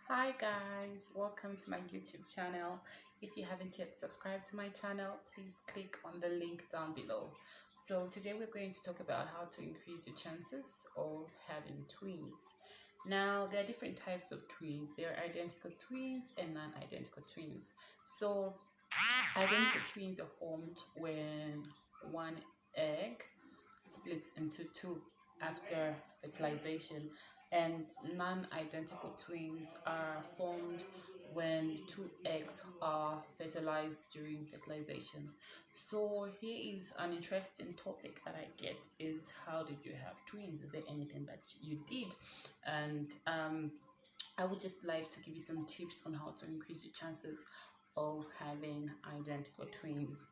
Hi guys, welcome to my YouTube channel. If you haven't yet subscribed to my channel, please click on the link down below. So today we're going to talk about how to increase your chances of having twins. Now there are different types of twins. There are identical twins and non-identical twins. So identical twins are formed when one egg splits into two after fertilization, and non-identical twins are formed when two eggs are fertilized during fertilization. So here is an interesting topic that I get is, how did you have twins? Is there anything that you did? And I would just like to give you some tips on how to increase your chances of having identical twins.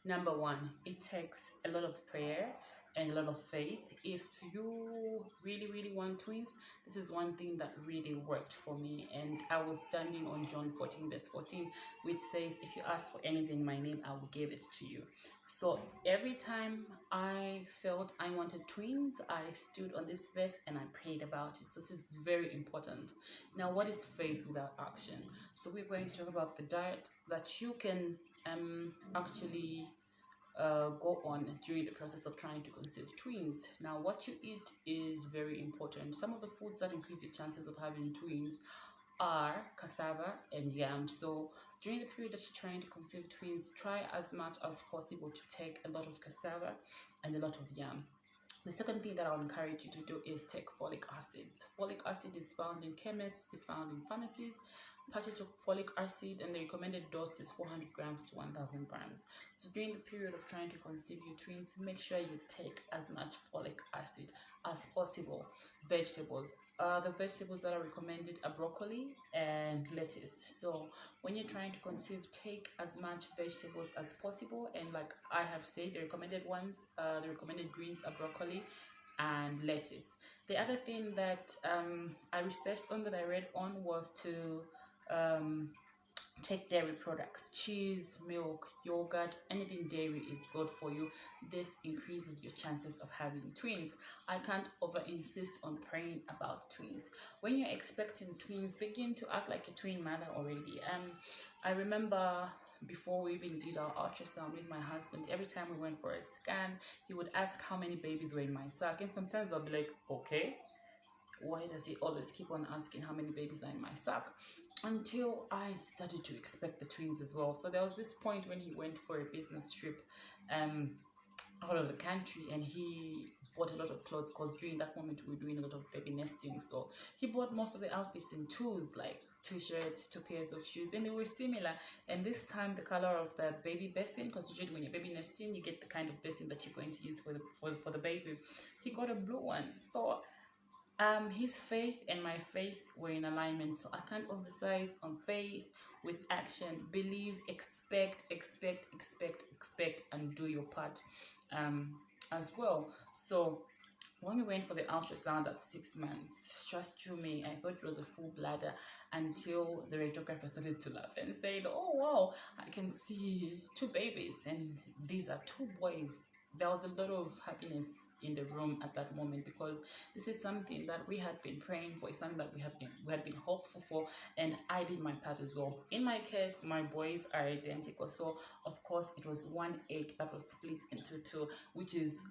Number one, it takes a lot of prayer and a lot of faith. If you really want twins, this is one thing that really worked for me. And I was standing on John 14, verse 14, which says, if you ask for anything in my name, I will give it to you. So every time I felt I wanted twins, I stood on this verse and I prayed about it. So this is very important. Now, what is faith without action? So we're going to talk about the diet that you can actually go on during the process of trying to conceive twins. Now, what you eat is very important. Some of the foods that increase your chances of having twins are cassava and yam. So during the period that you're trying to conceive twins, try as much as possible to take a lot of cassava and a lot of yam. The second thing that I'll encourage you to do is take folic acid. Folic acid is found in chemists, it's found in pharmacies. Purchase of folic acid, and the recommended dose is 400 grams to 1000 grams. So during the period of trying to conceive your twins, make sure you take as much folic acid as possible. Vegetables. The vegetables that are recommended are broccoli and lettuce. So when you're trying to conceive, take as much vegetables as possible. And like I have said, the recommended ones, the recommended greens are broccoli and lettuce. The other thing that I researched on, that I read on, was to um, take dairy products. Cheese, milk, yogurt, anything dairy is good for you. This increases your chances of having twins. I can't over insist on praying about twins. When you're expecting twins, begin to act like a twin mother already. I remember before we even did our ultrasound with my husband, every time we went for a scan, he would ask how many babies were in my sac, and sometimes I'll be like, okay, why does he always keep on asking how many babies are in my sack? Until I started to expect the twins as well. So there was this point when he went for a business trip um, out of the country, and he bought a lot of clothes, because during that moment we were doing a lot of baby nesting. So he bought most of the outfits in twos, like t-shirts, two pairs of shoes, and they were similar. And this time the color of the baby basin, because usually when you're baby nesting, you get the kind of basin that you're going to use for the baby. He got a blue one. So his faith and my faith were in alignment. So I can't emphasize on faith with action. Believe, expect, and do your part as well. So when we went for the ultrasound at 6 months, trust you me, I thought it was a full bladder, until the radiographer started to laugh and said, oh wow, I can see two babies, and these are two boys. There was a lot of happiness in the room at that moment, because this is something that we had been praying for. It's something that we had been hopeful for, and I did my part as well. In my case, my boys are identical, so of course it was one egg that was split into two, which is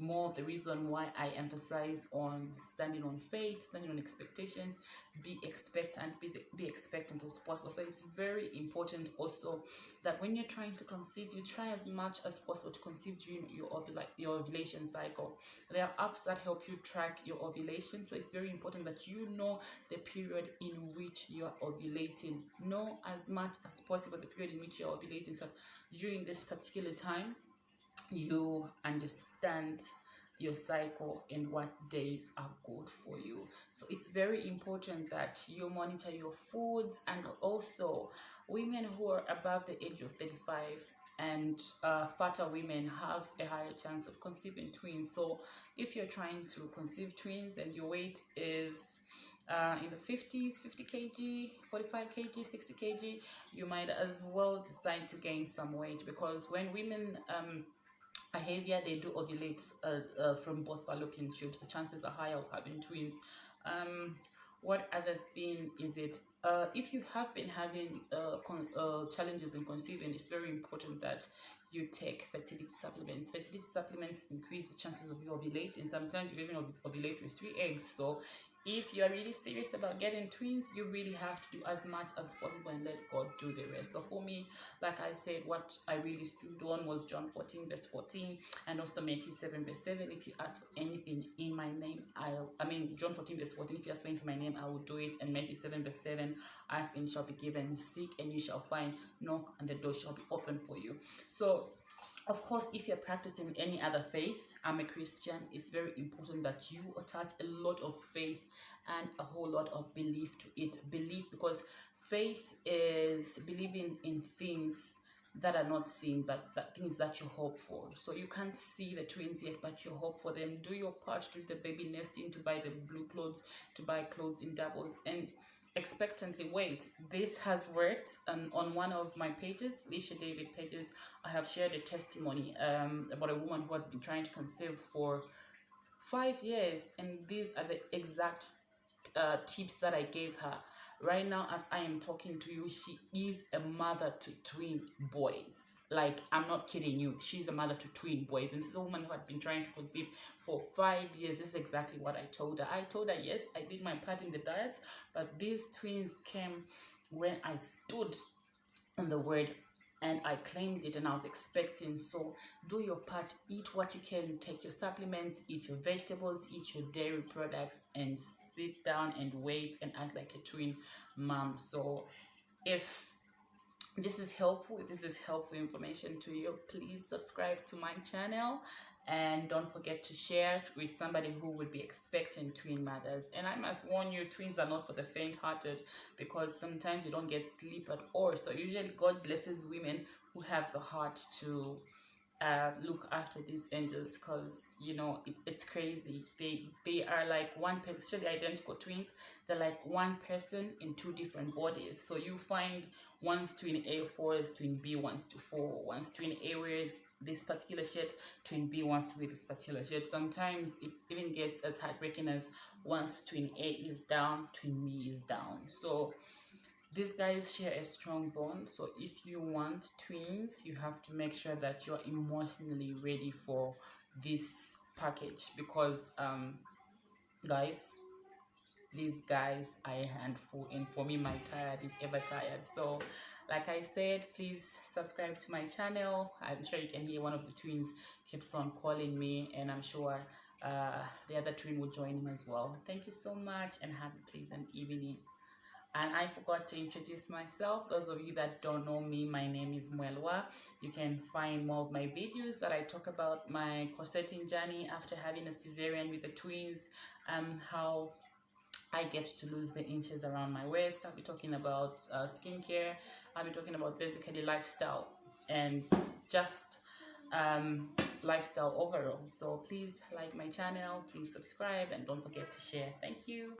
more of the reason why I emphasize on standing on faith, standing on expectations. Be expectant as possible. So it's very important also that when you're trying to conceive, you try as much as possible to conceive during your ovulation cycle. There are apps that help you track your ovulation, so it's very important that you know the period in which you are ovulating. Know as much as possible the period in which you're ovulating, so during this particular time you understand your cycle and what days are good for you. So it's very important that you monitor your foods. And also, women who are above the age of 35 and fatter women have a higher chance of conceiving twins. So if you're trying to conceive twins and your weight is in the 50s, 50 kg, 45 kg, 60 kg, you might as well decide to gain some weight, because when women are heavier, they do ovulate from both fallopian tubes, the chances are higher of having twins. What other thing is it? If you have been having challenges in conceiving, it's very important that you take fertility supplements. Fertility supplements increase the chances of you ovulating. Sometimes you even ovulate with 3 eggs. So if you're really serious about getting twins, you really have to do as much as possible and let God do the rest. So for me, like I said, what I really stood on was John 14 verse 14 and also Matthew 7 verse 7. If you ask for anything in my name, John 14 verse 14, if you ask for anything in my name, I will do it. And Matthew 7 verse 7, ask and you shall be given, seek and you shall find, knock and the door shall be open for you. So of course, if you're practicing any other faith, I'm a Christian, it's very important that you attach a lot of faith and a whole lot of belief to it. Belief, because faith is believing in things that are not seen, but things that you hope for. So you can't see the twins yet, but you hope for them. Do your part to do the baby nesting, to buy the blue clothes, to buy clothes in doubles, and expectantly wait. This has worked. On one of my pages, Lisha David pages, I have shared a testimony about a woman who had been trying to conceive for 5 years, and these are the exact tips that I gave her. Right now, as I am talking to you, she is a mother to twin boys. Like, I'm not kidding you. She's a mother to twin boys. And this is a woman who had been trying to conceive for 5 years. This is exactly what I told her. I told her, yes, I did my part in the diet, but these twins came when I stood on the word and I claimed it and I was expecting. So do your part, eat what you can, take your supplements, eat your vegetables, eat your dairy products, and sit down and wait and act like a twin mom. So if this is helpful, if this is helpful information to you, please subscribe to my channel and don't forget to share it with somebody who would be expecting twin mothers. And I must warn you, twins are not for the faint-hearted, because sometimes you don't get sleep at all. So usually God blesses women who have the heart to look after these angels, because it's crazy. They are like one person, especially identical twins. They're like one person in two different bodies. So you find one's twin A wears twin B wants to 4, one's twin A wears this particular shirt, twin B wants to wear this particular shirt. Sometimes it even gets as heartbreaking as one's twin A is down, twin B is down. So these guys share a strong bond. So if you want twins, you have to make sure that you're emotionally ready for this package, because guys, these guys are a handful, and for me, my tired is ever tired. So like I said, please subscribe to my channel. I'm sure you can hear one of the twins keeps on calling me, and I'm sure the other twin will join him as well. Thank you so much and have a pleasant evening. And I forgot to introduce myself. Those of you that don't know me, my name is Mwelwa. You can find more of my videos that I talk about my corseting journey after having a cesarean with the twins, how I get to lose the inches around my waist. I'll be talking about skincare. I'll be talking about basically lifestyle and just lifestyle overall. So please like my channel, please subscribe, and don't forget to share. Thank you.